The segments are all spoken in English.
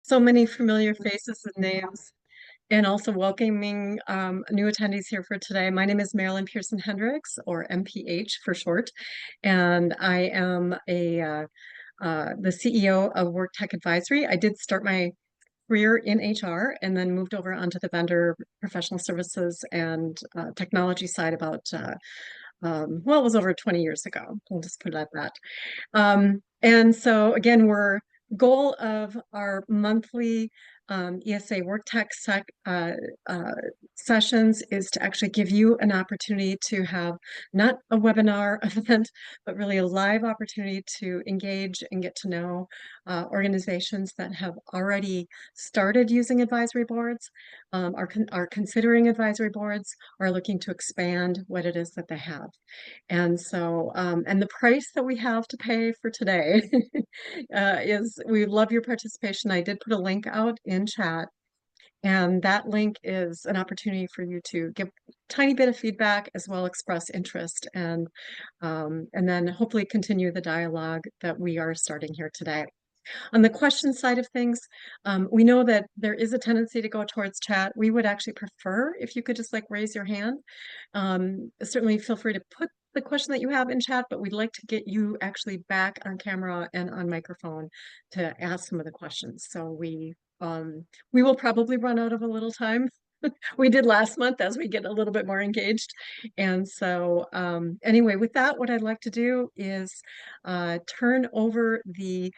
So many familiar faces and names, and also welcoming new attendees here for today. My name is Marilyn Pearson Hendricks, or MPH for short, and I am the CEO of WorkTech Advisory. I did start my career in HR and then moved over onto the vendor professional services and technology side about well, it was over 20 years ago. We'll just put it at that. And so again, we're goal of our monthly ESA WorkTech sessions is to actually give you an opportunity to have not a webinar event, but really a live opportunity to engage and get to know organizations that have already started using advisory boards, are considering advisory boards, are looking to expand what it is that they have. And so, and the price that we have to pay for today is we love your participation. I did put a link out in chat, and that link is an opportunity for you to give a tiny bit of feedback as well express interest and then hopefully continue the dialogue that we are starting here today. On the question side of things, we know that there is a tendency to go towards chat. We would actually prefer if you could just like raise your hand. Certainly feel free to put the question that you have in chat, but we'd like to get you actually back on camera and on microphone to ask some of the questions. So we will probably run out of a little time. We did last month as we get a little bit more engaged. And so anyway, with that, what I'd like to do is turn over the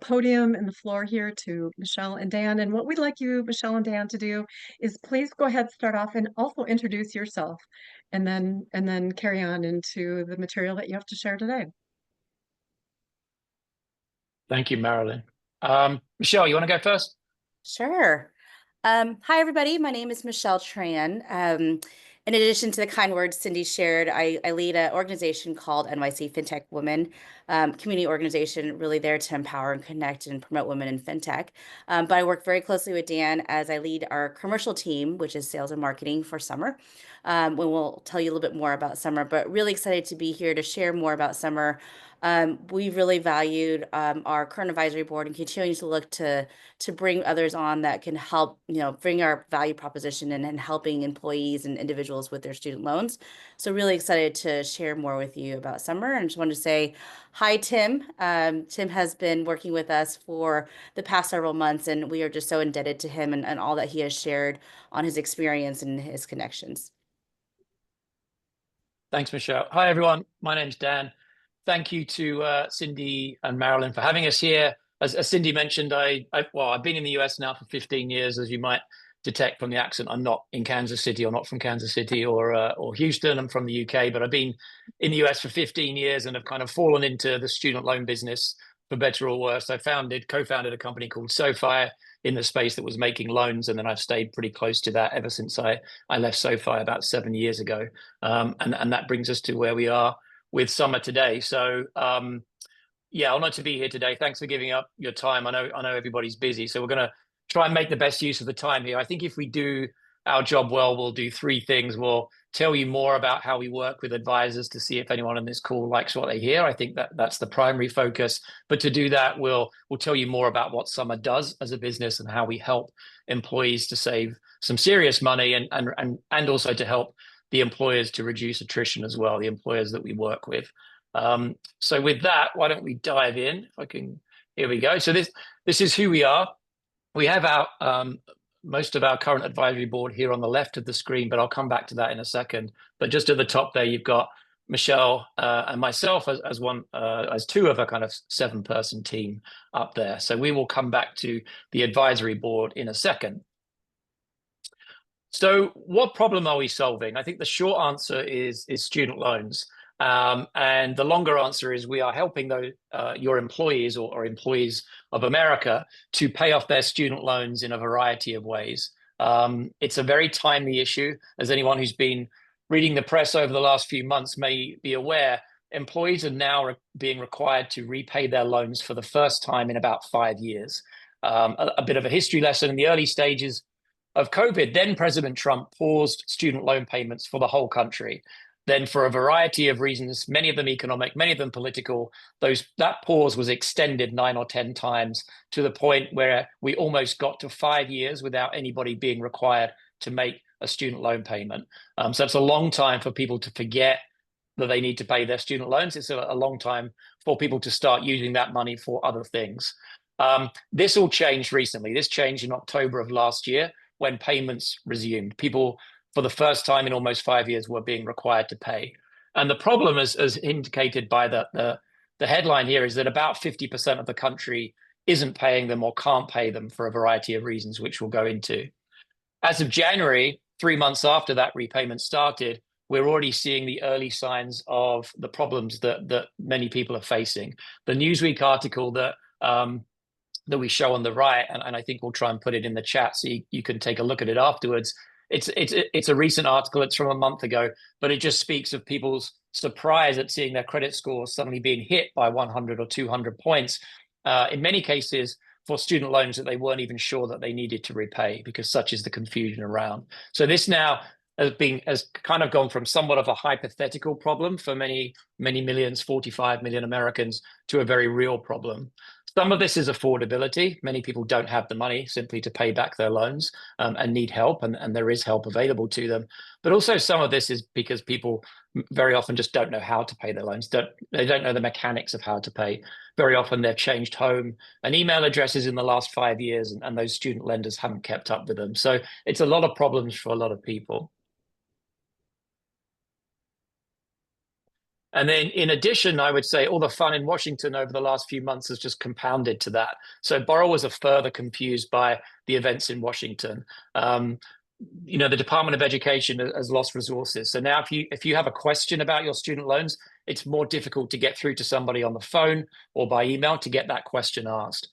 podium and the floor here to Michelle and Dan. And what we'd like you, Michelle and Dan, to do is please go ahead, start off, and also introduce yourself, and then carry on into the material that you have to share today. Thank you, Marilyn. Michelle, you want to go first? Sure. Hi, everybody. My name is Michelle Tran. In addition to the kind words Cindy shared, I lead an organization called NYC FinTech Women, community organization really there to empower and connect and promote women in FinTech. But I work very closely with Dan as I lead our commercial team, which is sales and marketing for Summer. We'll tell you a little bit more about Summer, but really excited to be here to share more about Summer. We've really valued our current advisory board and continuing to look to bring others on that can help, bring our value proposition and helping employees and individuals with their student loans. So really excited to share more with you about Summer. And just wanted to say hi, Tim. Tim has been working with us for the past several months, and we are just so indebted to him and all that he has shared on his experience and his connections. Thanks, Michelle. Hi, everyone. My name's Dan. Thank you to Cindy and Marilyn for having us here. As Cindy mentioned, I've been in the US now for 15 years, as you might detect from the accent. I'm not in Kansas City or not from Kansas City or Houston. I'm from the UK, but I've been in the US for 15 years and have kind of fallen into the student loan business for better or worse. I co-founded a company called SoFi in the space that was making loans, and then I've stayed pretty close to that ever since I left SoFi about 7 years ago. And that brings us to where we are with Summer today. So yeah, honored to be here today. Thanks for giving up your time. I know everybody's busy, so we're going to try and make the best use of the time here. I think if we do our job well, we'll do three things. We'll tell you more about how we work with advisors to see if anyone on this call likes what they hear. I think that's the primary focus. But to do that, we'll tell you more about what Summer does as a business and how we help employees to save some serious money and also to help the employers to reduce attrition as well, the employers that we work with. So with that, why don't we dive in? If I can, here we go. So this is who we are. We have our most of our current advisory board here on the left of the screen, but I'll come back to that in a second. But just at the top there, you've got Michelle and myself as two of a kind of 7-person team up there. So we will come back to the advisory board in a second. So what problem are we solving? I think the short answer is student loans. And the longer answer is we are helping your employees or employees of America to pay off their student loans in a variety of ways. It's a very timely issue. As anyone who's been reading the press over the last few months may be aware, employees are now being required to repay their loans for the first time in about 5 years. A bit of a history lesson in the early stages of COVID, then President Trump paused student loan payments for the whole country. Then for a variety of reasons, many of them economic, many of them political, that pause was extended 9 or 10 times to the point where we almost got to 5 years without anybody being required to make a student loan payment. So it's a long time for people to forget that they need to pay their student loans. It's a long time for people to start using that money for other things. This all changed recently. This changed in October of last year when payments resumed. People, for the first time in almost 5 years, were being required to pay. And the problem, as indicated by the headline here, is that about 50% of the country isn't paying them or can't pay them for a variety of reasons, which we'll go into. As of January, 3 months after that repayment started, we're already seeing the early signs of the problems that many people are facing. The Newsweek article that we show on the right, and I think we'll try and put it in the chat so you can take a look at it afterwards. It's a recent article. It's from a month ago, but it just speaks of people's surprise at seeing their credit scores suddenly being hit by 100 or 200 points. In many cases, for student loans that they weren't even sure that they needed to repay, because such is the confusion around. So this now has kind of gone from somewhat of a hypothetical problem for many millions, 45 million Americans, to a very real problem. Some of this is affordability. Many people don't have the money simply to pay back their loans and need help, and there is help available to them. But also some of this is because people very often just don't know how to pay their loans. They don't know the mechanics of how to pay. Very often they've changed home and email addresses in the last 5 years, and those student lenders haven't kept up with them. So it's a lot of problems for a lot of people. And then in addition, I would say all the fun in Washington over the last few months has just compounded to that. So borrowers are further confused by the events in Washington. The Department of Education has lost resources. So now if you have a question about your student loans, it's more difficult to get through to somebody on the phone or by email to get that question asked.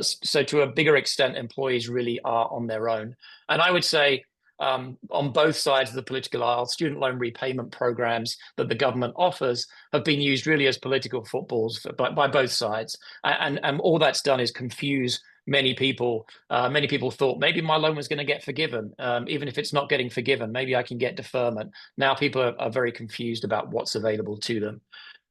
So to a bigger extent, employees really are on their own. And I would say, on both sides of the political aisle, student loan repayment programs that the government offers have been used really as political footballs by both sides. And all that's done is confuse many people. Many people thought maybe my loan was going to get forgiven. Even if it's not getting forgiven, maybe I can get deferment. Now people are very confused about what's available to them.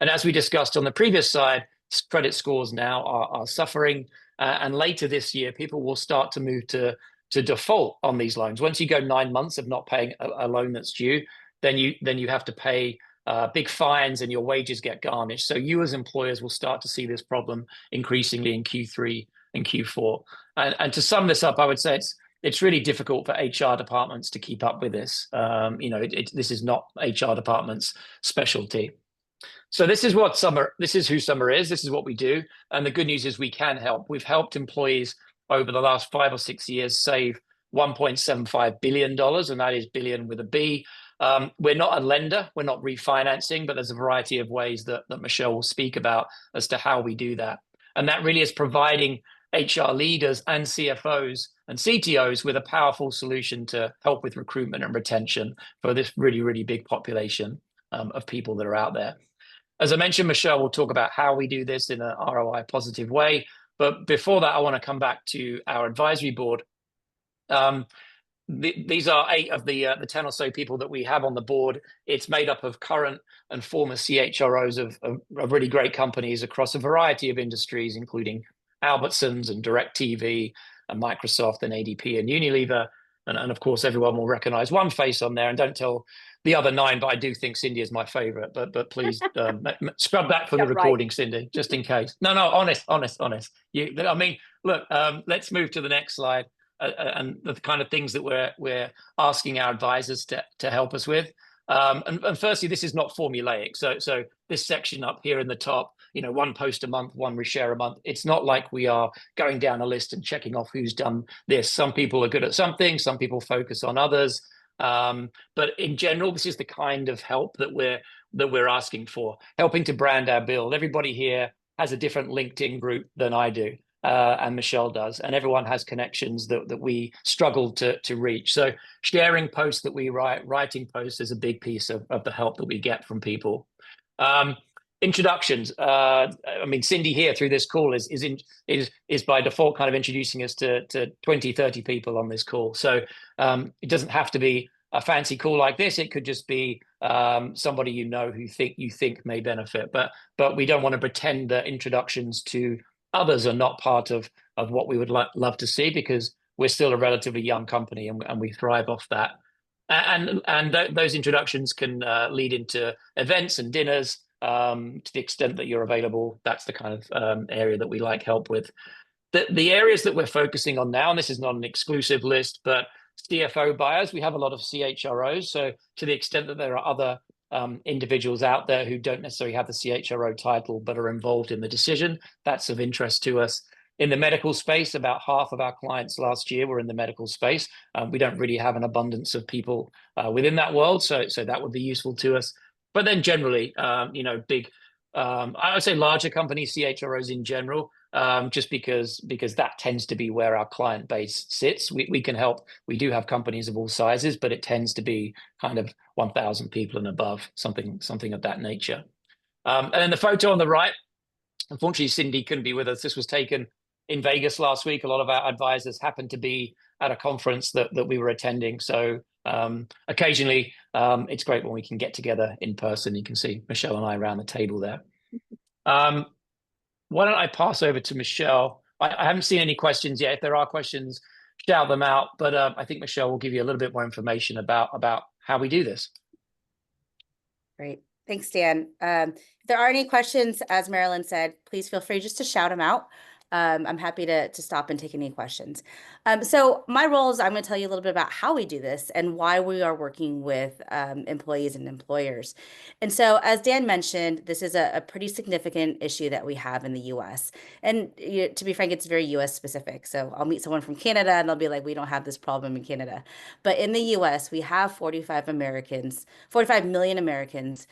And as we discussed on the previous slide, credit scores now are suffering. And later this year, people will start to move to default on these loans. Once you go 9 months of not paying a loan that's due, then you have to pay big fines and your wages get garnished. So you as employers will start to see this problem increasingly in Q3 and Q4. And to sum this up, I would say it's really difficult for HR departments to keep up with this. This is not HR department's specialty. So this is who Summer is. This is what we do. And the good news is we can help. We've helped employees over the last 5 or 6 years save $1.75 billion, and that is billion with a B. We're not a lender, we're not refinancing, but there's a variety of ways that Michelle will speak about as to how we do that. And that really is providing HR leaders and CFOs and CTOs with a powerful solution to help with recruitment and retention for this really, really big population of people that are out there. As I mentioned, Michelle will talk about how we do this in an ROI positive way. But before that, I want to come back to our advisory board. These are 8 of the 10 or so people that we have on the board. It's made up of current and former CHROs of really great companies across a variety of industries, including Albertsons and DirecTV and Microsoft and ADP and Unilever. And of course, everyone will recognize one face on there, and don't tell the other 9, but I do think Cindy is my favorite. But please scrub that from the recording, right, Cindy, just in case. No, honest. Look, let's move to the next slide and the kind of things that we're asking our advisors to help us with. And firstly, this is not formulaic. So this section up here in the top, 1 post a month, 1 reshare a month. It's not like we are going down a list and checking off who's done this. Some people are good at something, some people focus on others. But in general, this is the kind of help that we're asking for, helping to brand our build. Everybody here has a different LinkedIn group than I do, and Michelle does, and everyone has connections that we struggle to reach. So sharing posts that we writing posts is a big piece of the help that we get from people. Introductions. Cindy here through this call is by default kind of introducing us to 20, 30 people on this call. So it doesn't have to be a fancy call like this. It could just be somebody who you think may benefit. But we don't want to pretend that introductions to others are not part of what we would love to see, because we're still a relatively young company, and we thrive off that. And those introductions can lead into events and dinners to the extent that you're available. That's the kind of area that we like help with. The areas that we're focusing on now, and this is not an exclusive list, but CFO buyers, we have a lot of CHROs. So to the extent that there are other individuals out there who don't necessarily have the CHRO title but are involved in the decision, that's of interest to us. In the medical space, about half of our clients last year were in the medical space. We don't really have an abundance of people within that world, so that would be useful to us. But then generally, big, I would say larger companies, CHROs in general, just because that tends to be where our client base sits. We can help. We do have companies of all sizes, but it tends to be kind of 1,000 people and above, something of that nature. And then the photo on the right, unfortunately, Cindy couldn't be with us. This was taken in Vegas last week. A lot of our advisors happened to be at a conference that we were attending. So occasionally, it's great when we can get together in person. You can see Michelle and I around the table there. Why don't I pass over to Michelle? I haven't seen any questions yet. If there are questions, shout them out. But I think Michelle will give you a little bit more information about how we do this. Great. Thanks, Dan. If there are any questions, as Marilyn said, please feel free just to shout them out. I'm happy to stop and take any questions. So my role is I'm going to tell you a little bit about how we do this and why we are working with employees and employers. And so, as Dan mentioned, this is a pretty significant issue that we have in the U.S. And to be frank, it's very U.S. specific. So I'll meet someone from Canada and they'll be like, we don't have this problem in Canada. But in the U.S., we have 45 million Americans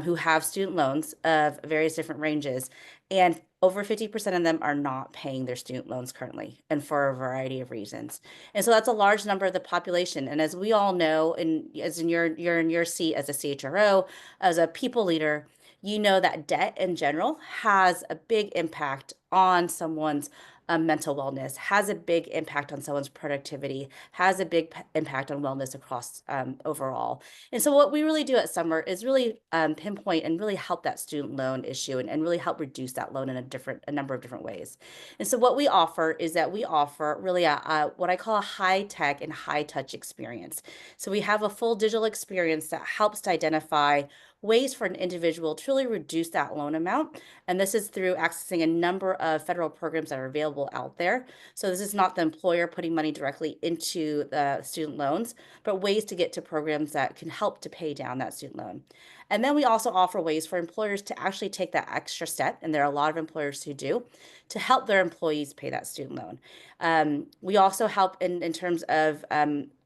who have student loans of various different ranges. And over 50% of them are not paying their student loans currently, and for a variety of reasons. And so that's a large number of the population. And as we all know, you're in your seat as a CHRO, as a people leader, you know that debt in general has a big impact on someone's mental wellness, has a big impact on someone's productivity, has a big impact on wellness across overall. And so what we really do at Summer is really pinpoint and really help that student loan issue and really help reduce that loan in a number of different ways. And so what we offer is that we offer really what I call a high tech and high touch experience. So we have a full digital experience that helps to identify ways for an individual to really reduce that loan amount. And this is through accessing a number of federal programs that are available out there. So this is not the employer putting money directly into the student loans, but ways to get to programs that can help to pay down that student loan. And then we also offer ways for employers to actually take that extra step, and there are a lot of employers who do, to help their employees pay that student loan. We also help in terms of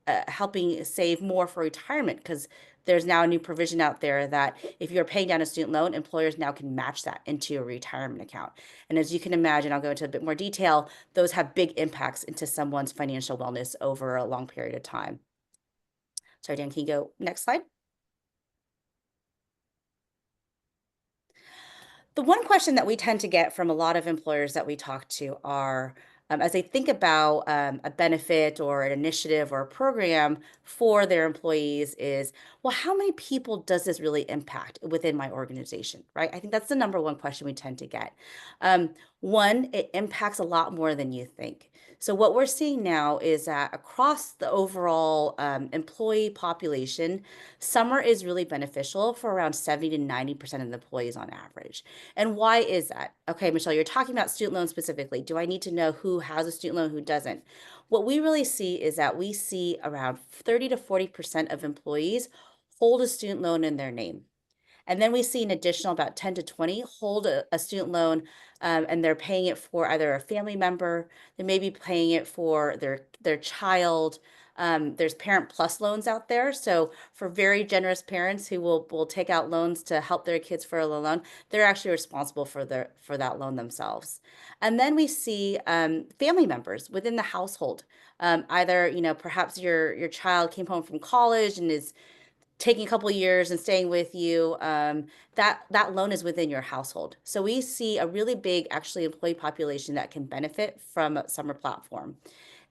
helping save more for retirement, because there's now a new provision out there that if you're paying down a student loan, employers now can match that into a retirement account. And as you can imagine, I'll go into a bit more detail, those have big impacts into someone's financial wellness over a long period of time. Sorry, Dan, can you go next slide? The one question that we tend to get from a lot of employers that we talk to are, as they think about a benefit or an initiative or a program for their employees is, well, how many people does this really impact within my organization, right? I think that's the number one question we tend to get. One, it impacts a lot more than you think. So what we're seeing now is that across the overall employee population, summer is really beneficial for around 70 to 90% of the employees on average. And why is that? Okay, Michelle, you're talking about student loans specifically. Do I need to know who has a student loan, who doesn't? What we really see is that we see around 30 to 40% of employees hold a student loan in their name. And then we see an additional about 10 to 20 hold a student loan, and they're paying it for either a family member, they may be paying it for their child. There's Parent Plus loans out there. So for very generous parents who will take out loans to help their kids for a loan, they're actually responsible for that loan themselves. And then we see family members within the household. Either, perhaps your child came home from college and is taking a couple of years and staying with you, that loan is within your household. So we see a really big actually employee population that can benefit from a summer platform.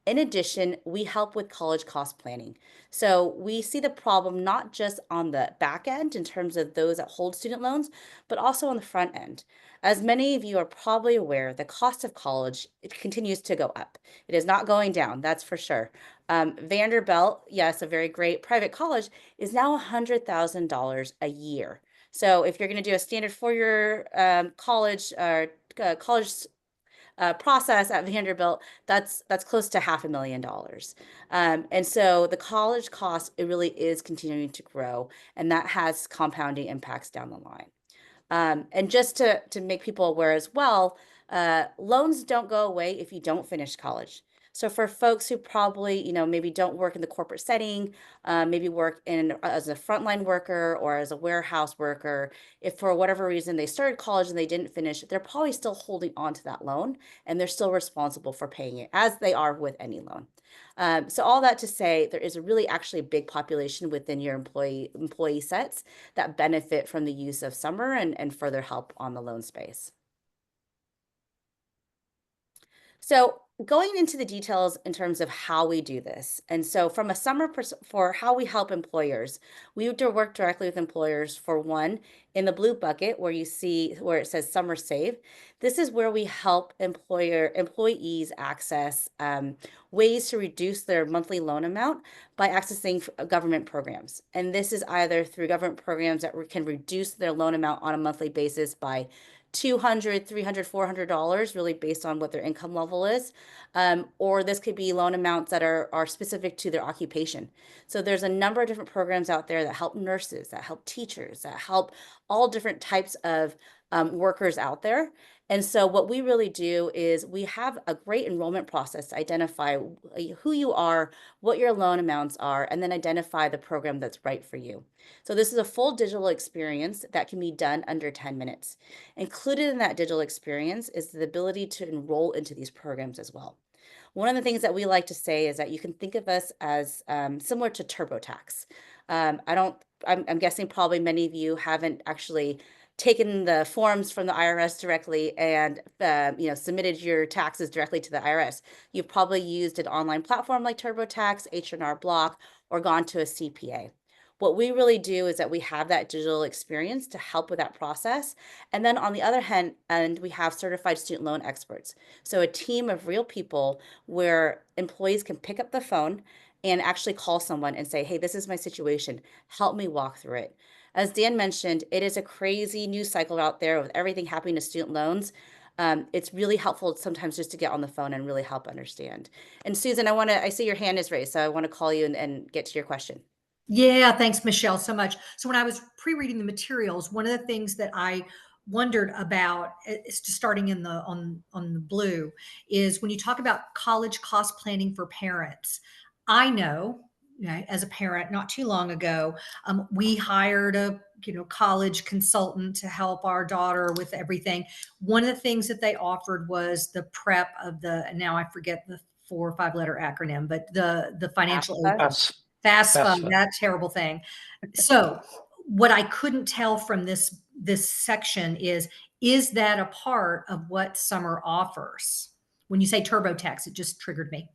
In addition, we help with college cost planning. So we see the problem not just on the back end in terms of those that hold student loans, but also on the front end. As many of you are probably aware, the cost of college, it continues to go up. It is not going down, that's for sure. Vanderbilt, yes, a very great private college, is now $100,000 a year. So if you're going to do a standard four-year college or college process at Vanderbilt, that's close to $500,000. And so the college cost, it really is continuing to grow, and that has compounding impacts down the line. And just to make people aware as well, loans don't go away if you don't finish college. So for folks who probably, maybe don't work in the corporate setting, maybe work as a frontline worker or as a warehouse worker, if for whatever reason they started college and they didn't finish, they're probably still holding on to that loan and they're still responsible for paying it as they are with any loan. So all that to say, there is a really actually a big population within your employee sets that benefit from the use of summer and further help on the loan space. So going into the details in terms of how we do this. And so from a for how we help employers, we do work directly with employers for one, in the blue bucket where you see where it says summer save. This is where we help employees access ways to reduce their monthly loan amount by accessing government programs. And this is either through government programs that can reduce their loan amount on a monthly basis by $200, $300, $400, really based on what their income level is. Or this could be loan amounts that are specific to their occupation. So there's a number of different programs out there that help nurses, that help teachers, that help all different types of workers out there. And so what we really do is we have a great enrollment process to identify who you are, what your loan amounts are, and then identify the program that's right for you. So this is a full digital experience that can be done under 10 minutes. Included in that digital experience is the ability to enroll into these programs as well. One of the things that we like to say is that you can think of us as similar to TurboTax. I don't, I'm guessing probably many of you haven't actually taken the forms from the IRS directly and submitted your taxes directly to the IRS. You've probably used an online platform like TurboTax, H&R Block, or gone to a CPA. What we really do is that we have that digital experience to help with that process. And then on the other hand, and we have certified student loan experts. So a team of real people where employees can pick up the phone and actually call someone and say, hey, this is my situation. Help me walk through it. As Dan mentioned, it is a crazy news cycle out there with everything happening to student loans. It's really helpful sometimes just to get on the phone and really help understand. And Susan, I see your hand is raised, so I want to call you and get to your question. Yeah, thanks, Michelle, so much. So when I was pre-reading the materials, one of the things that I wondered about, is just starting in the on the blue, is when you talk about college cost planning for parents. I know, as a parent, not too long ago, we hired a college consultant to help our daughter with everything. One of the things that they offered was the prep of now I forget the 4 or 5 letter acronym, but the financial aid. FAFSA, that terrible thing. So what I couldn't tell from this section is that a part of what summer offers? When you say TurboTax, it just triggered me.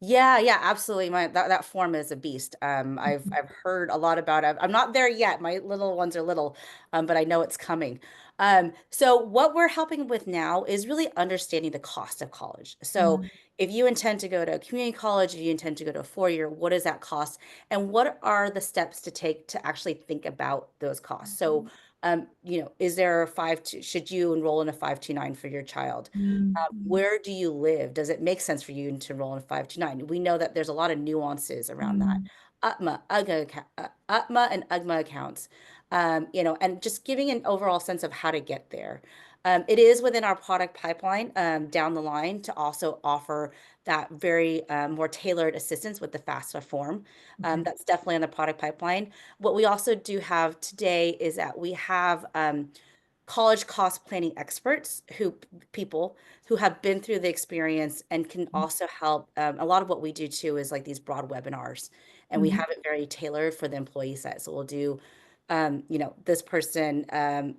Yeah, absolutely. That form is a beast. I've heard a lot about it. I'm not there yet. My little ones are little, but I know it's coming. So what we're helping with now is really understanding the cost of college. So if you intend to go to a community college, if you intend to go to a 4-year, what does that cost? And what are the steps to take to actually think about those costs? So, is there should you enroll in a 529 for your child? Where do you live? Does it make sense for you to enroll in a 529? We know that there's a lot of nuances around that. UTMA and UGMA accounts, and just giving an overall sense of how to get there. It is within our product pipeline down the line to also offer that very more tailored assistance with the FAFSA form. That's definitely on the product pipeline. What we also do have today is that we have college cost planning experts people who have been through the experience and can also help. A lot of what we do too is like these broad webinars, and we have it very tailored for the employee set. So we'll do, this person,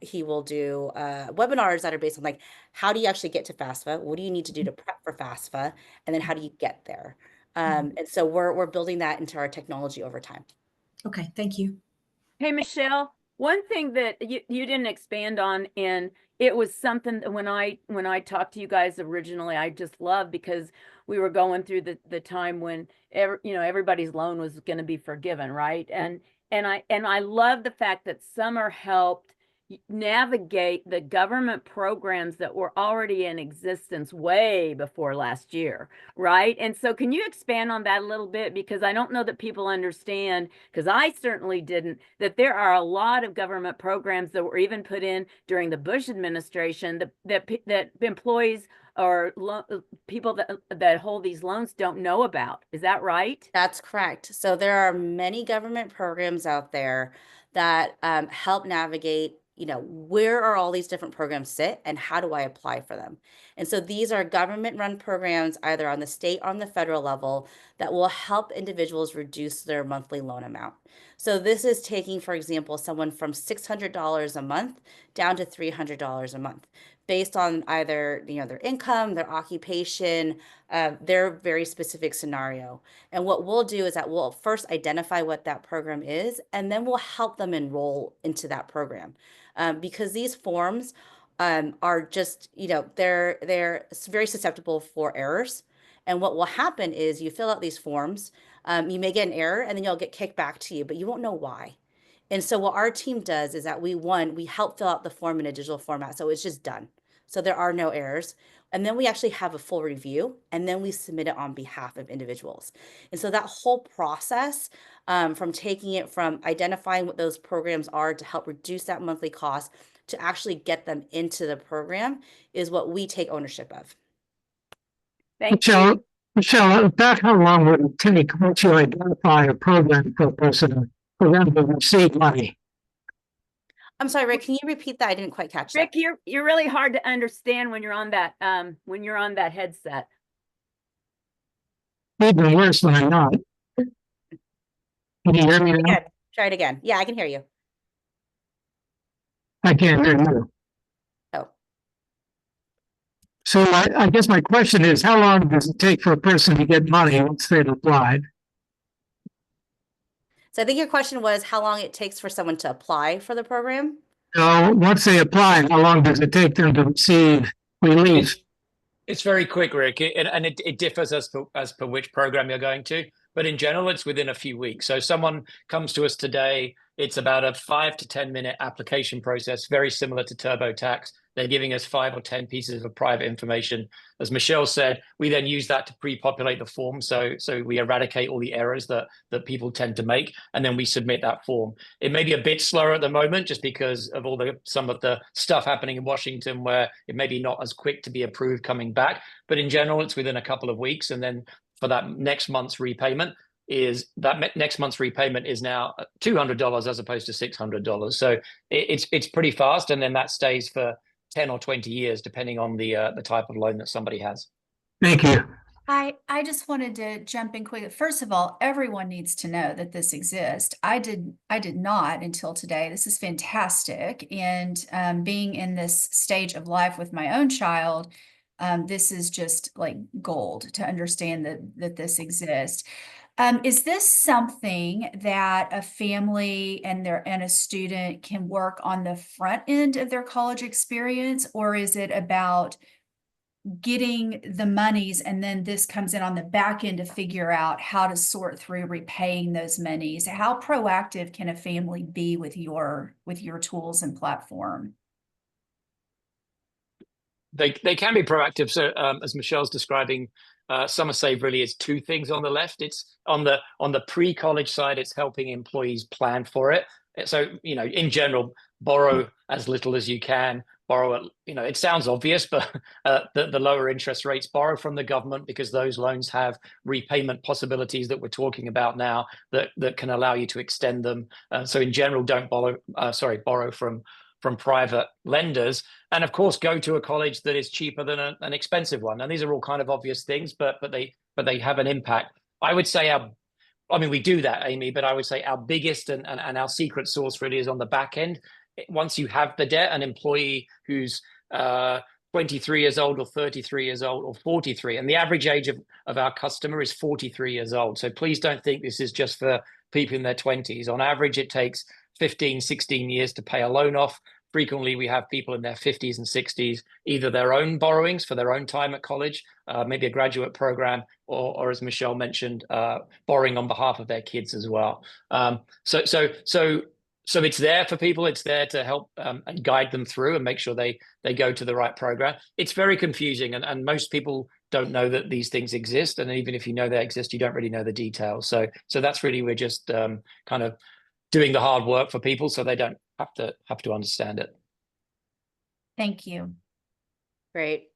he will do webinars that are based on like, how do you actually get to FAFSA? What do you need to do to prep for FAFSA? And then how do you get there? And so we're building that into our technology over time. Okay, thank you. Hey, Michelle, one thing that you didn't expand on, and it was something that when I talked to you guys originally, I just loved, because we were going through the time when everybody's loan was going to be forgiven, right? And I love the fact that Summer helped navigate the government programs that were already in existence way before last year, right? And so can you expand on that a little bit? Because I don't know that people understand, because I certainly didn't, that there are a lot of government programs that were even put in during the Bush administration that employees or people that hold these loans don't know about. Is that right? That's correct. So there are many government programs out there that help navigate, where are all these different programs sit and how do I apply for them? And so these are government run programs either on the state or on the federal level that will help individuals reduce their monthly loan amount. So this is taking, for example, someone from $600 a month down to $300 a month based on either, their income, their occupation, their very specific scenario. And what we'll do is that we'll first identify what that program is, and then we'll help them enroll into that program. Because these forms are just, they're very susceptible for errors. And what will happen is you fill out these forms, you may get an error, and then you'll get kicked back to you, but you won't know why. And so what our team does is that we help fill out the form in a digital format, so it's just done. So there are no errors. And then we actually have a full review, and then we submit it on behalf of individuals. And so that whole process, from taking it from identifying what those programs are to help reduce that monthly cost to actually get them into the program, is what we take ownership of. Thank you. Michelle, about how long would it take once you identify a program for a person for them to receive money? I'm sorry, Rick, can you repeat that? I didn't quite catch Rick, that. you're really hard to understand when you're on that headset. Even worse when I'm not. Can you hear me now? Again, try it again. Yeah, I can hear you. I can't hear you. Oh. So I guess my question is, how long does it take for a person to get money once they've applied? So I think your question was how long it takes for someone to apply for the program? No, once they apply, how long does it take them to receive relief? It's very quick, Rick, and it differs as per which program you're going to. But in general, it's within a few weeks. So someone comes to us today, it's about a 5 to 10 minute application process, very similar to TurboTax. They're giving us 5 or 10 pieces of private information. As Michelle said, we then use that to pre-populate the form. So we eradicate all the errors that people tend to make, and then we submit that form. It may be a bit slower at the moment just because of some of the stuff happening in Washington where it may be not as quick to be approved coming back. But in general, it's within a couple of weeks. And then for that next month's repayment is now $200 as opposed to $600. So it's pretty fast. And then that stays for 10 or 20 years, depending on the type of loan that somebody has. Thank you. I just wanted to jump in quick. First of all, everyone needs to know that this exists. I did not until today. This is fantastic. And being in this stage of life with my own child, this is just like gold to understand that this exists. Is this something that a family and a student can work on the front end of their college experience, or is it about getting the monies and then this comes in on the back end to figure out how to sort through repaying those monies? How proactive can a family be with your tools and platform? They can be proactive. So as Michelle's describing, Summer Save really is two things on the left. It's on the pre-college side, it's helping employees plan for it. So, in general, borrow as little as you can. Borrow at, it sounds obvious, but the lower interest rates, borrow from the government because those loans have repayment possibilities that we're talking about now that can allow you to extend them. So in general, don't borrow from private lenders, and of course go to a college that is cheaper than an expensive one. And these are all kind of obvious things, but they have an impact. I would say we do that, Amy, but I would say our biggest and our secret sauce really is on the back end. Once you have the debt, an employee who's 23 years old or 33 years old or 43. And the average age of our customer is 43 years old. So please don't think this is just for people in their 20s. On average, it takes 15, 16 years to pay a loan off. Frequently, we have people in their 50s and 60s, either their own borrowings for their own time at college, maybe a graduate program, or as Michelle mentioned, borrowing on behalf of their kids as well. So it's there for people. It's there to help and guide them through and make sure they go to the right program. It's very confusing, and most people don't know that these things exist. And even if you know they exist, you don't really know the details. So that's really, we're just kind of doing the hard work for people so they don't have to understand it. Thank you. Great.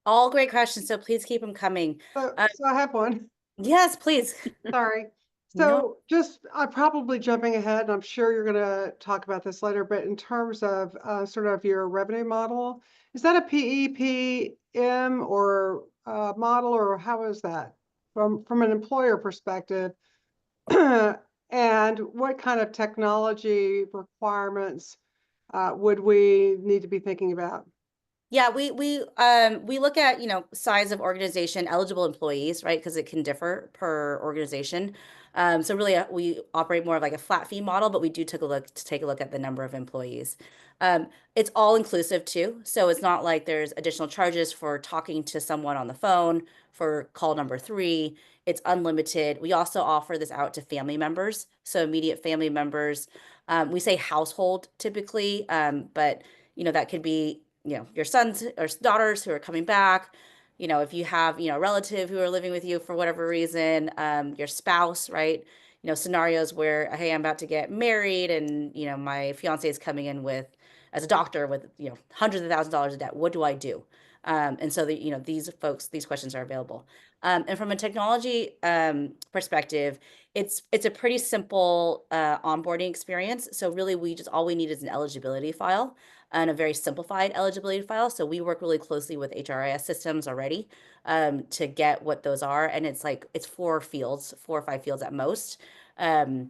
All great questions. So please keep them coming. So I have one. Yes, please. Sorry. No. So I'm probably jumping ahead, and I'm sure you're going to talk about this later, but in terms of sort of your revenue model, is that a PEPM or model, or how is that from an employer perspective? And what kind of technology requirements would we need to be thinking about? Yeah, we look at, size of organization, eligible employees, right? Because it can differ per organization. So really, we operate more of like a flat fee model, but we do take a look at the number of employees. It's all inclusive too, so it's not like there's additional charges for talking to someone on the phone for call number 3. It's unlimited. We also offer this out to family members, so immediate family members. We say household typically, but that could be your sons or daughters who are coming back. If you have, a relative who are living with you for whatever reason, your spouse, right? Scenarios where, hey, I'm about to get married and, my fiance is coming in as a doctor with, hundreds of thousands of dollars of debt. What do I do? And so these questions are available. And from a technology perspective, it's a pretty simple onboarding experience. So really, all we need is an eligibility file and a very simplified eligibility file. So we work really closely with HRIS systems already to get what those are. And it's 4 or 5 fields at most. And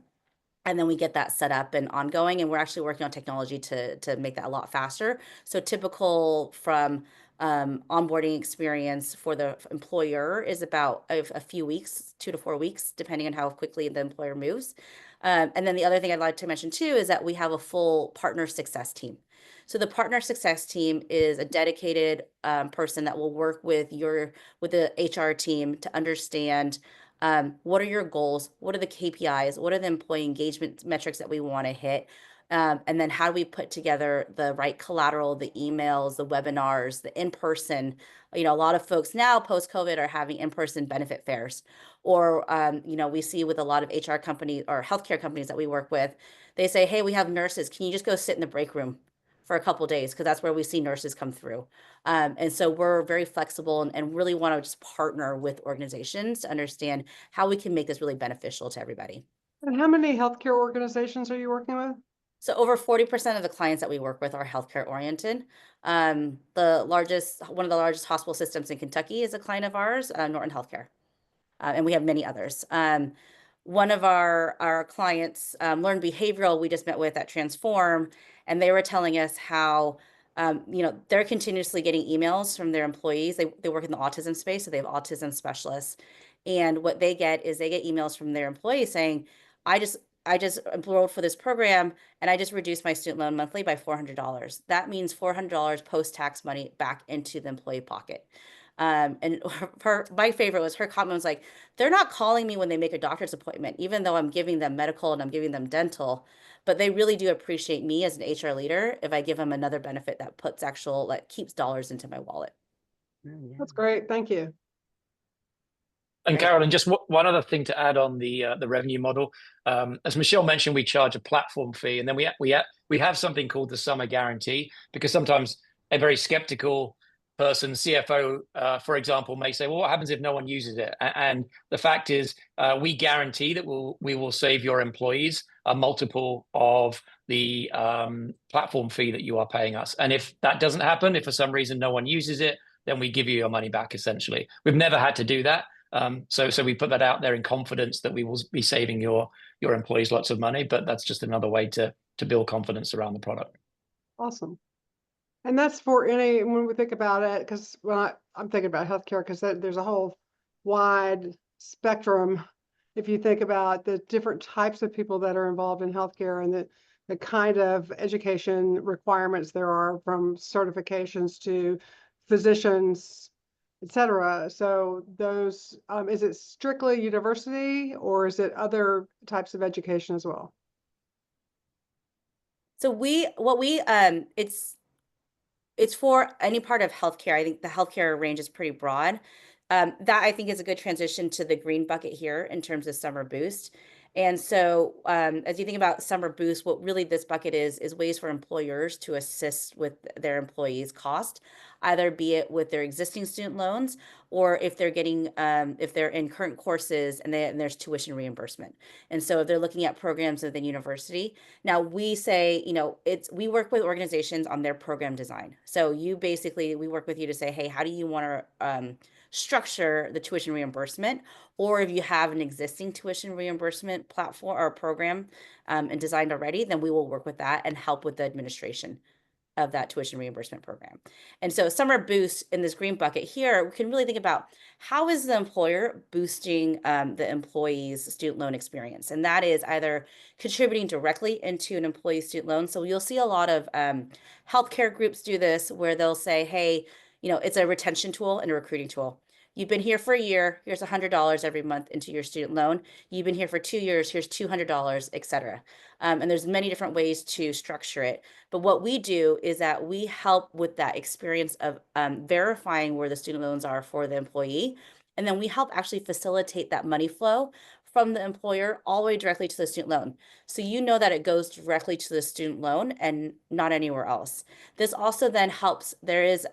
then we get that set up and ongoing, and we're actually working on technology to make that a lot faster. So typical from onboarding experience for the employer is about a few weeks, 2 to 4 weeks, depending on how quickly the employer moves. And then the other thing I'd like to mention too is that we have a full partner success team. So the partner success team is a dedicated person that will work with the HR team to understand what are your goals, what are the KPIs, what are the employee engagement metrics that we want to hit, and then how do we put together the right collateral, the emails, the webinars, the in-person. A lot of folks now post-COVID are having in-person benefit fairs, or we see with a lot of HR companies or healthcare companies that we work with, they say, hey, we have nurses, can you just go sit in the break room for a couple of days, because that's where we see nurses come through. And so we're very flexible and really want to just partner with organizations to understand how we can make this really beneficial to everybody. And how many healthcare organizations are you working with? So over 40% of the clients that we work with are healthcare oriented. One of the largest hospital systems in Kentucky is a client of ours, Norton Healthcare. And we have many others. One of our clients, Learn Behavioral, we just met with at Transform, and they were telling us how, they're continuously getting emails from their employees. They work in the autism space, so they have autism specialists. And what they get emails from their employees saying, I just enrolled for this program and I just reduced my student loan monthly by $400. That means $400 post-tax money back into the employee pocket. And my favorite was her comment was like, they're not calling me when they make a doctor's appointment, even though I'm giving them medical and I'm giving them dental, but they really do appreciate me as an HR leader if I give them another benefit that keeps dollars into my wallet. That's great. Thank you. And Carolyn, just one other thing to add on the revenue model. As Michelle mentioned, we charge a platform fee, and then we have something called the summer guarantee, because sometimes a very skeptical person, CFO, for example, may say, well, what happens if no one uses it? And the fact is, we guarantee that we will save your employees a multiple of the platform fee that you are paying us. And if that doesn't happen, if for some reason no one uses it, then we give you your money back, essentially. We've never had to do that. So we put that out there in confidence that we will be saving your employees lots of money, but that's just another way to build confidence around the product. Awesome. And that's for any, when we think about it, because I'm thinking about healthcare, because there's a whole wide spectrum. If you think about the different types of people that are involved in healthcare and the kind of education requirements there are, from certifications to physicians, et cetera. So those, is it strictly university, or is it other types of education as well? So it's for any part of healthcare. I think the healthcare range is pretty broad. That I think is a good transition to the green bucket here in terms of Summer Boost. And so as you think about Summer Boost, what really this bucket is ways for employers to assist with their employees' cost, either be it with their existing student loans, or if they're getting if they're in current courses and there's tuition reimbursement. And so if they're looking at programs within university, now we say, we work with organizations on their program design. So we work with you to say, hey, how do you want to structure the tuition reimbursement? Or if you have an existing tuition reimbursement platform or program and designed already, then we will work with that and help with the administration of that tuition reimbursement program. And so Summer Boost in this green bucket here, we can really think about how is the employer boosting the employee's student loan experience? And that is either contributing directly into an employee's student loan. So you'll see a lot of healthcare groups do this, where they'll say, hey, it's a retention tool and a recruiting tool. You've been here for a year, here's $100 every month into your student loan. You've been here for 2 years, here's $200, et cetera. And there's many different ways to structure it. But what we do is that we help with that experience of verifying where the student loans are for the employee. And then we help actually facilitate that money flow from the employer all the way directly to the student loan. So that it goes directly to the student loan and not anywhere else. This also then helps, there is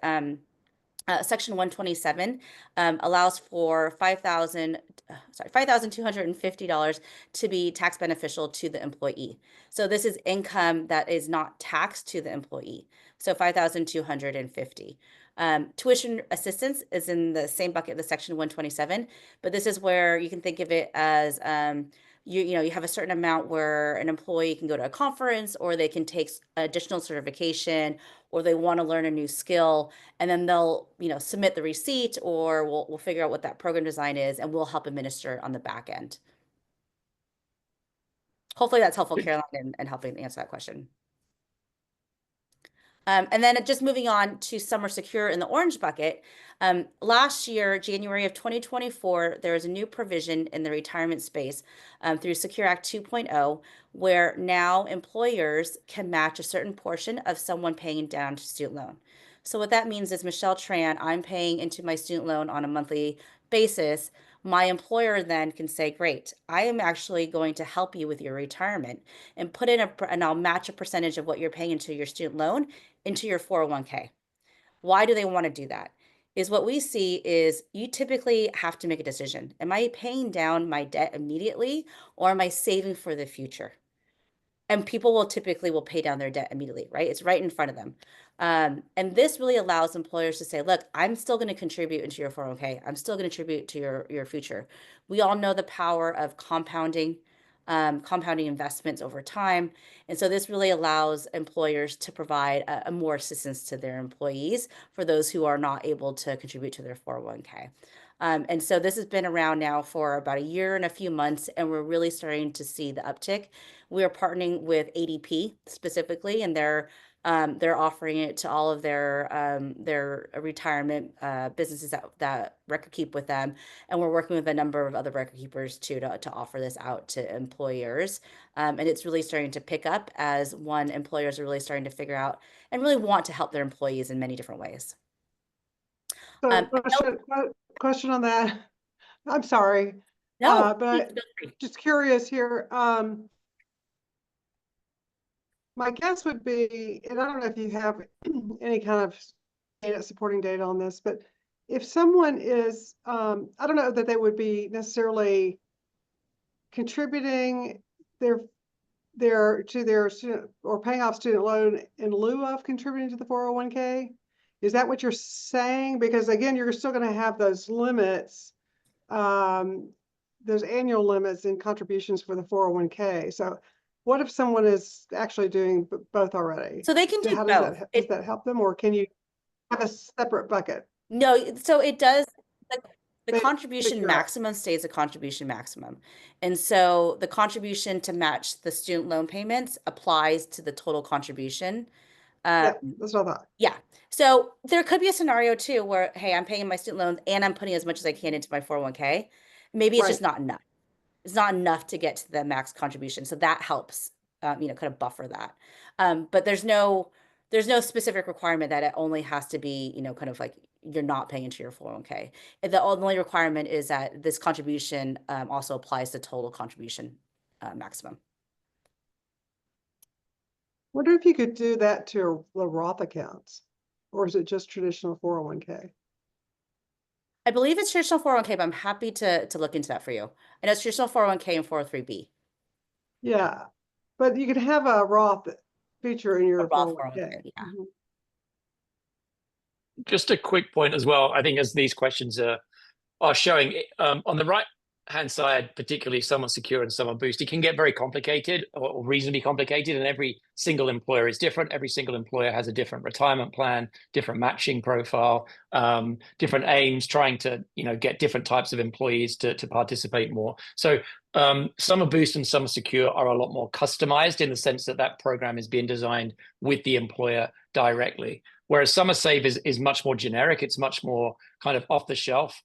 Section 127 allows for $5,250 to be tax beneficial to the employee. So this is income that is not taxed to the employee. So $5,250. Tuition assistance is in the same bucket, the Section 127, but this is where you can think of it as you have a certain amount where an employee can go to a conference, or they can take additional certification, or they want to learn a new skill, and then they'll submit the receipt, or we'll figure out what that program design is, and we'll help administer it on the back end. Hopefully that's helpful, Caroline, and helping answer that question. And then just moving on to Summer Secure in the orange bucket. Last year, January of 2024, there was a new provision in the retirement space through Secure Act 2.0, where now employers can match a certain portion of someone paying down to student loan. So what that means is, Michelle Tran, I'm paying into my student loan on a monthly basis. My employer then can say, great, I am actually going to help you with your retirement and put in and I'll match a percentage of what you're paying into your student loan into your 401k. Why do they want to do that? Is what we see is you typically have to make a decision. Am I paying down my debt immediately, or am I saving for the future? And people will typically pay down their debt immediately, right? It's right in front of them. And this really allows employers to say, look, I'm still going to contribute into your 401k. I'm still going to contribute to your future. We all know the power of compounding investments over time. And so this really allows employers to provide a more assistance to their employees for those who are not able to contribute to their 401k. And so this has been around now for about a year and a few months, and we're really starting to see the uptick. We are partnering with ADP specifically, and they're offering it to all of their retirement businesses that record keep with them, and we're working with a number of other record keepers too to offer this out to employers. And it's really starting to pick up as employers are really starting to figure out and really want to help their employees in many different ways. So question on that. I'm sorry. No, but just curious here. My guess would be, and I don't know if you have any kind of supporting data on this, but if someone is, I don't know that they would be necessarily contributing to their student or paying off student loan in lieu of contributing to the 401k. Is that what you're saying? Because again, you're still going to have those limits, those annual limits in contributions for the 401k. So what if someone is actually doing both already? So they can do How does both. that, does that help them, or can you have a separate bucket? No, so it does, the They contribution figure out. maximum stays a contribution maximum. And so the contribution to match the student loan payments applies to the total contribution. Yeah, that's what I thought. Yeah. So there could be a scenario too where, hey, I'm paying my student loans and I'm putting as much as I can into my 401k. Maybe it's just Right. not enough. It's not enough to get to the max contribution. So that helps, kind of buffer that. But there's no specific requirement that it only has to be, kind of like you're not paying into your 401k. The only requirement is that this contribution also applies to total contribution maximum. Wonder if you could do that to the Roth accounts, or is it just traditional 401k? I believe it's traditional 401k, but I'm happy to look into that for you. I know it's traditional 401k and 403b. Yeah, but you could have a Roth feature in your Roth 401k. 401k, yeah. Mhm. Just a quick point as well. I think as these questions are showing, on the right hand side, particularly some are secure and some are boost, it can get very complicated or reasonably complicated, and every single employer is different. Every single employer has a different retirement plan, different matching profile, different aims, trying to get different types of employees to participate more. So some are boost and some are secure are a lot more customized in the sense that that program is being designed with the employer directly. Whereas Summer Save is much more generic. It's much more kind of off the shelf.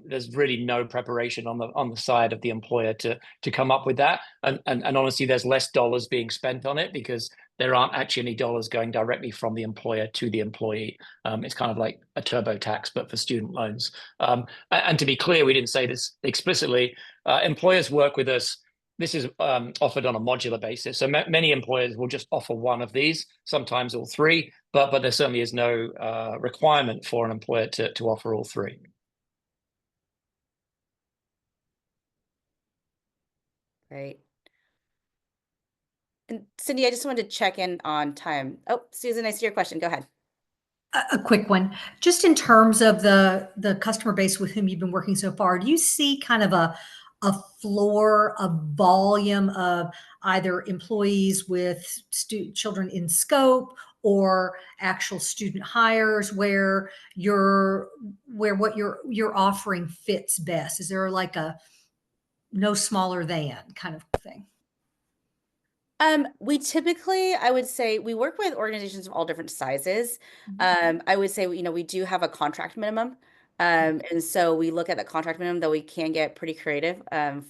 There's really no preparation on the side of the employer to come up with that. And honestly, there's less dollars being spent on it because there aren't actually any dollars going directly from the employer to the employee. It's kind of like a TurboTax, but for student loans. And to be clear, we didn't say this explicitly. Employers work with us. This is offered on a modular basis. So many employers will just offer one of these, sometimes all three, but there certainly is no requirement for an employer to offer all three. Great. And Cindy, I just wanted to check in on time. Oh, Susan, I see your question. Go ahead. A quick one, just in terms of the customer base with whom you've been working so far, do you see kind of a floor, a volume of either employees with children in scope or actual student hires where what you're offering fits best? Is there like a no smaller than kind of thing? We typically, I would say, we work with organizations of all different sizes. I would say, we do have a contract minimum. And so we look at the contract minimum, though we can get pretty creative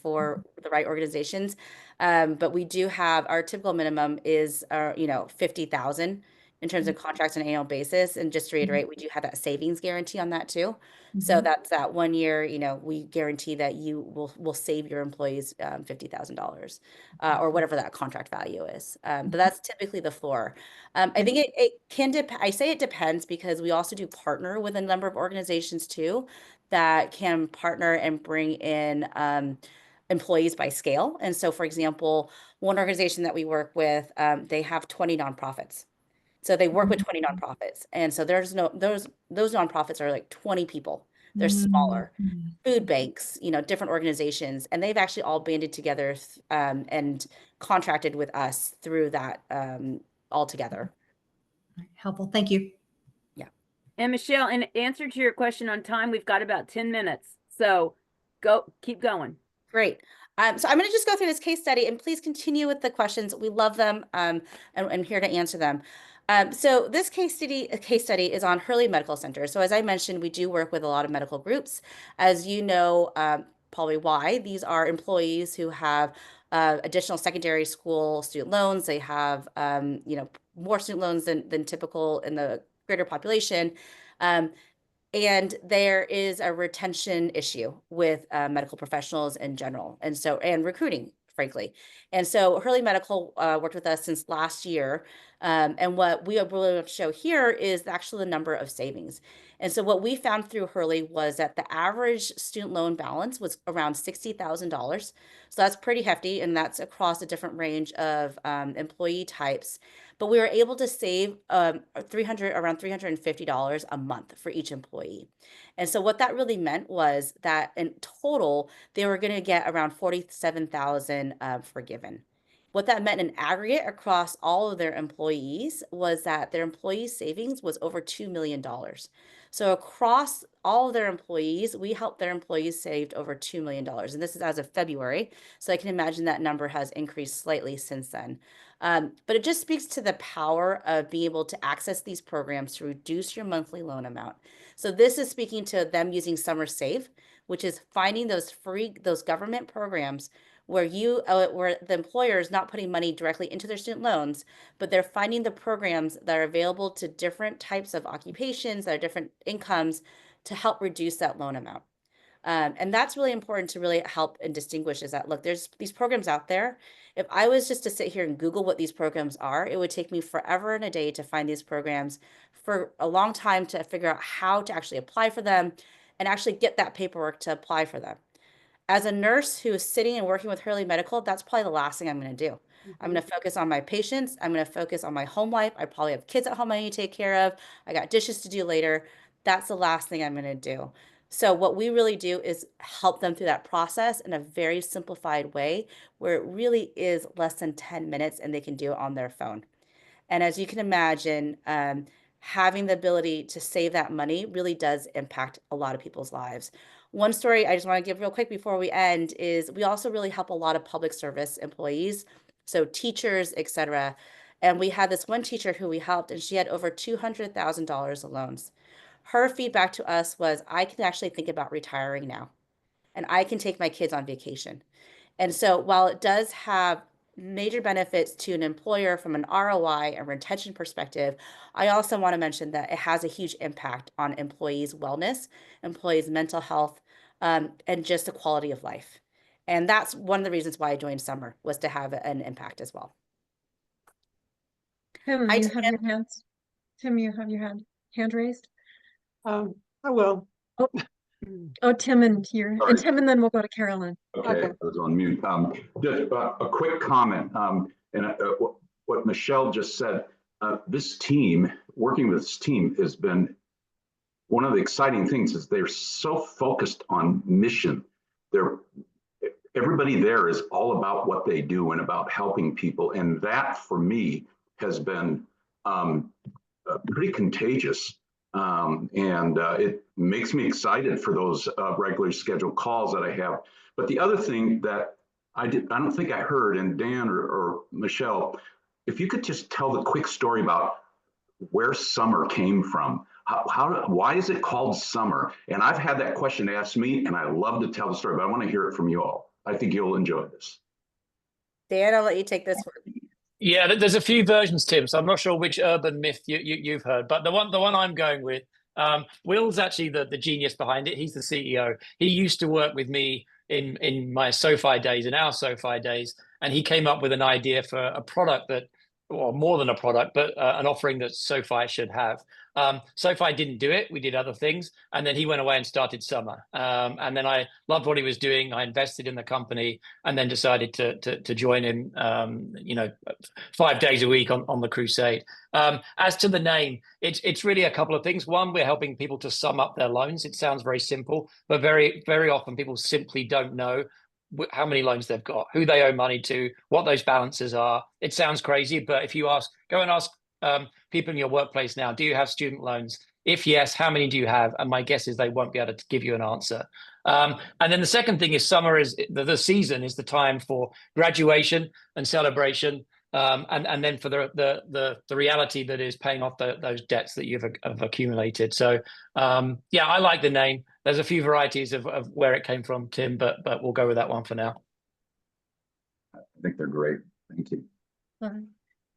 for the right organizations. But we do have our typical minimum is 50,000 in terms of contracts on an annual basis. And just to reiterate, we do have that savings guarantee on that too. So that's that 1 year, we guarantee that you will save your employees $50,000 or whatever that contract value is. But that's typically the floor. I think it can depend. I say it depends because we also do partner with a number of organizations too that can partner and bring in employees by scale. And so, for example, one organization that we work with, they have 20 nonprofits. So they work with 20 nonprofits. And so those nonprofits are like 20 people. They're smaller. Food banks, different organizations, and they've actually all banded together and contracted with us through that all together. Helpful. Thank you. Yeah. And Michelle, in answer to your question on time, we've got about 10 minutes. So keep going. Great. So I'm going to just go through this case study, and please continue with the questions. We love them, and here to answer them. So this case study is on Hurley Medical Center. So as I mentioned, we do work with a lot of medical groups. As you know, probably why, these are employees who have additional secondary school student loans. They have, more student loans than typical in the greater population. And there is a retention issue with medical professionals in general, and recruiting, frankly. And so Hurley Medical worked with us since last year. And what we are really to show here is actually the number of savings. And so what we found through Hurley was that the average student loan balance was around $60,000. So that's pretty hefty, and that's across a different range of employee types. But we were able to save around $350 a month for each employee. And so what that really meant was that in total, they were going to get around $47,000 forgiven. What that meant in aggregate across all of their employees was that their employee savings was over $2 million. So across all of their employees, we helped their employees saved over $2 million. And this is as of February. So I can imagine that number has increased slightly since then. But it just speaks to the power of being able to access these programs to reduce your monthly loan amount. So this is speaking to them using Summer Save, which is finding those government programs where where the employer is not putting money directly into their student loans, but they're finding the programs that are available to different types of occupations, that are different incomes, to help reduce that loan amount. And that's really important to really help and distinguish, is that, look, there's these programs out there. If I was just to sit here and Google what these programs are, it would take me forever and a day to find these programs, for a long time to figure out how to actually apply for them and actually get that paperwork to apply for them. As a nurse who is sitting and working with Hurley Medical, that's probably the last thing I'm going to do. I'm going to focus on my patients. I'm going to focus on my home life. I probably have kids at home I need to take care of. I got dishes to do later. That's the last thing I'm going to do. So what we really do is help them through that process in a very simplified way, where it really is less than 10 minutes and they can do it on their phone. And as you can imagine, having the ability to save that money really does impact a lot of people's lives. One story I just want to give real quick before we end is we also really help a lot of public service employees, so teachers, etc. And we had this one teacher who we helped, and she had over $200,000 of loans. Her feedback to us was, I can actually think about retiring now, and I can take my kids on vacation. And so while it does have major benefits to an employer from an ROI and retention perspective, I also want to mention that it has a huge impact on employees' wellness, employees' mental health, and just the quality of life. And that's one of the reasons why I joined Summer, was to have an impact as well. Tim, Hi, you Tim. have your hands. Tim, you have your hand raised. I will. Oh, Tim, and here, Sorry. and Tim, and then we'll go to Carolyn. Okay, I was on mute. Just a quick comment, and what Michelle just said. This team, working with this team, has been one of the exciting things. Is they're so focused on mission. Everybody there is all about what they do and about helping people, and that for me has been pretty contagious. It makes me excited for those regularly scheduled calls that I have. But the other thing that I don't think I heard, and Dan or Michelle, if you could just tell the quick story about where Summer came from. Why is it called Summer? And I've had that question asked me, and I love to tell the story, but I want to hear it from you all. I think you'll enjoy this. Dan, I'll let you take this one. Yeah, there's a few versions, Tim. So I'm not sure which urban myth you've heard, but the one I'm going with, Will's actually the genius behind it. He's the CEO. He used to work with me in my SoFi days, in our SoFi days, and he came up with an idea for a product that, or more than a product, but an offering that SoFi should have. SoFi didn't do it. We did other things. And then he went away and started Summer. And then I loved what he was doing. I invested in the company and then decided to join him, 5 days a week on the crusade. As to the name, it's really a couple of things. One, we're helping people to sum up their loans. It sounds very simple, but very, very often people simply don't know how many loans they've got, who they owe money to, what those balances are. It sounds crazy, but if you go and ask people in your workplace now, do you have student loans? If yes, how many do you have? And my guess is they won't be able to give you an answer. And then the second thing is, summer is the season is the time for graduation and celebration. And then for the reality that is paying off those debts that you've accumulated. So yeah, I like the name. There's a few varieties of where it came from, Tim, but we'll go with that one for now. I think they're great. Thank you.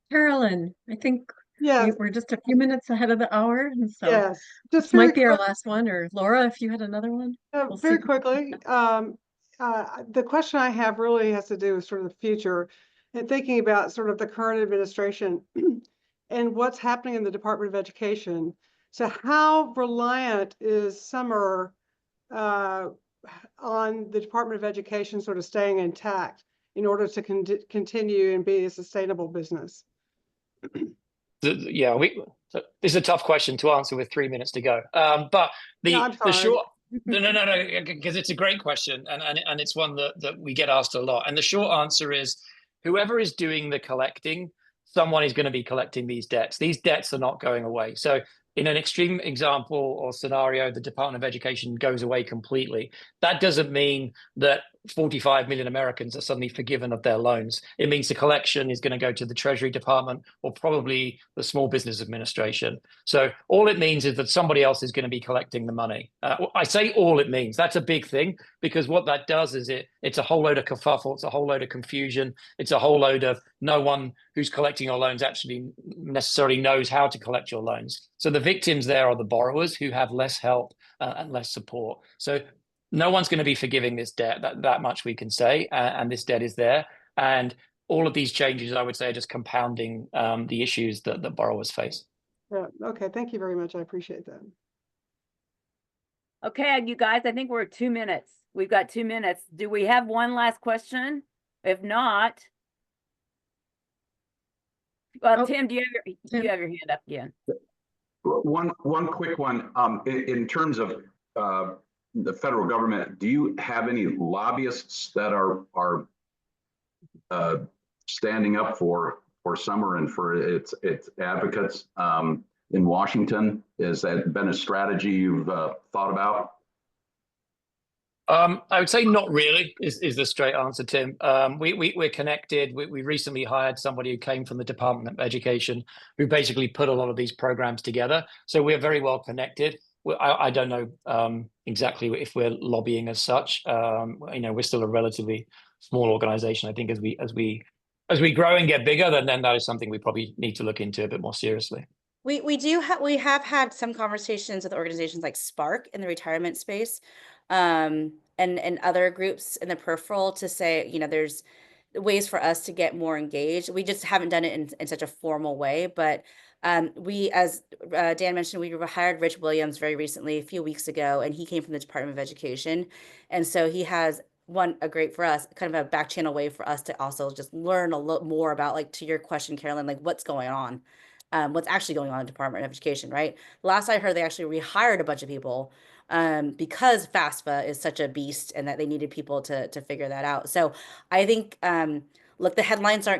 Carolyn, I think Yes, we're just a few minutes ahead of the hour, and so yes. Just this might very be our quick, last one. Or Laura, if you had another one. We'll very see. quickly. The question I have really has to do with sort of the future and thinking about sort of the current administration and what's happening in the Department of Education. So how reliant is Summer on the Department of Education sort of staying intact in order to continue and be a sustainable business? Yeah, this is a tough question to answer with 3 minutes to go. But the short, no, because it's a great question, and it's one that we get asked a lot. And the short answer is, whoever is doing the collecting, someone is going to be collecting these debts. These debts are not going away. So in an extreme example or scenario, the Department of Education goes away completely. That doesn't mean that 45 million Americans are suddenly forgiven of their loans. It means the collection is going to go to the Treasury Department or probably the Small Business Administration. So all it means is that somebody else is going to be collecting the money. I say all it means. That's a big thing, because what that does is it's a whole load of kerfuffle. It's a whole load of confusion. It's a whole load of no one who's collecting your loans actually necessarily knows how to collect your loans. So the victims there are the borrowers who have less help and less support. So no one's going to be forgiving this debt. That much we can say, and this debt is there. And all of these changes, I would say, are just compounding the issues that borrowers face. Yeah. Okay. Thank you very much. I appreciate that. Okay, you guys, I think we're at 2 minutes. We've got 2 minutes. Do we have one last question? If not, well, Tim, do you have your hand up again? One quick one. In terms of the federal government, do you have any lobbyists that are standing up for summer and for its advocates in Washington? Has that been a strategy you've thought about? I would say not really is the straight answer, Tim. We're connected. We recently hired somebody who came from the Department of Education who basically put a lot of these programs together. So we're very well connected. I don't know exactly if we're lobbying as such. We're still a relatively small organization. I think as we grow and get bigger, then that is something we probably need to look into a bit more seriously. We have had some conversations with organizations like Spark in the retirement space, and other groups in the peripheral to say, there's ways for us to get more engaged. We just haven't done it in such a formal way, but we, as Dan mentioned, we hired Rich Williams very recently, a few weeks ago, and he came from the Department of Education. And so he has a great for us, kind of a back channel way for us to also just learn a lot more about, like, to your question, Carolyn, like what's going on. What's actually going on in the Department of Education, right? Last I heard, they actually rehired a bunch of people because FAFSA is such a beast and that they needed people to figure that out. So I think, look, the headlines are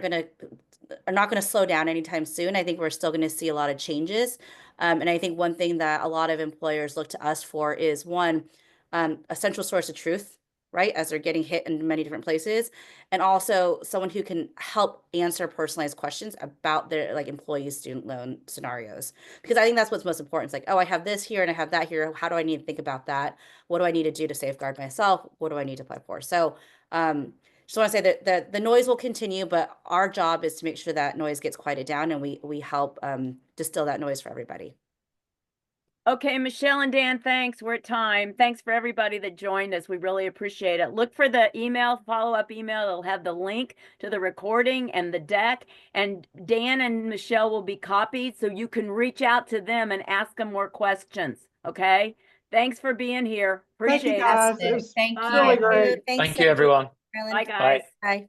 not going to slow down anytime soon. I think we're still going to see a lot of changes. And I think one thing that a lot of employers look to us for is, one, a central source of truth, right, as they're getting hit in many different places, and also someone who can help answer personalized questions about their employees' student loan scenarios. Because I think that's what's most important. It's like, oh, I have this here and I have that here. How do I need to think about that? What do I need to do to safeguard myself? What do I need to apply for? So just want to say that the noise will continue, but our job is to make sure that noise gets quieted down, and we help distill that noise for everybody. Okay, Michelle and Dan, thanks. We're at time. Thanks for everybody that joined us. We really appreciate it. Look for the follow-up email. It'll have the link to the recording and the deck. And Dan and Michelle will be copied, so you can reach out to them and ask them more questions. Okay? Thanks for being here. Appreciate Thank you, guys. Thank you. Really great. Thanks, Thank you, everyone. Carolyn. Bye, guys. Bye.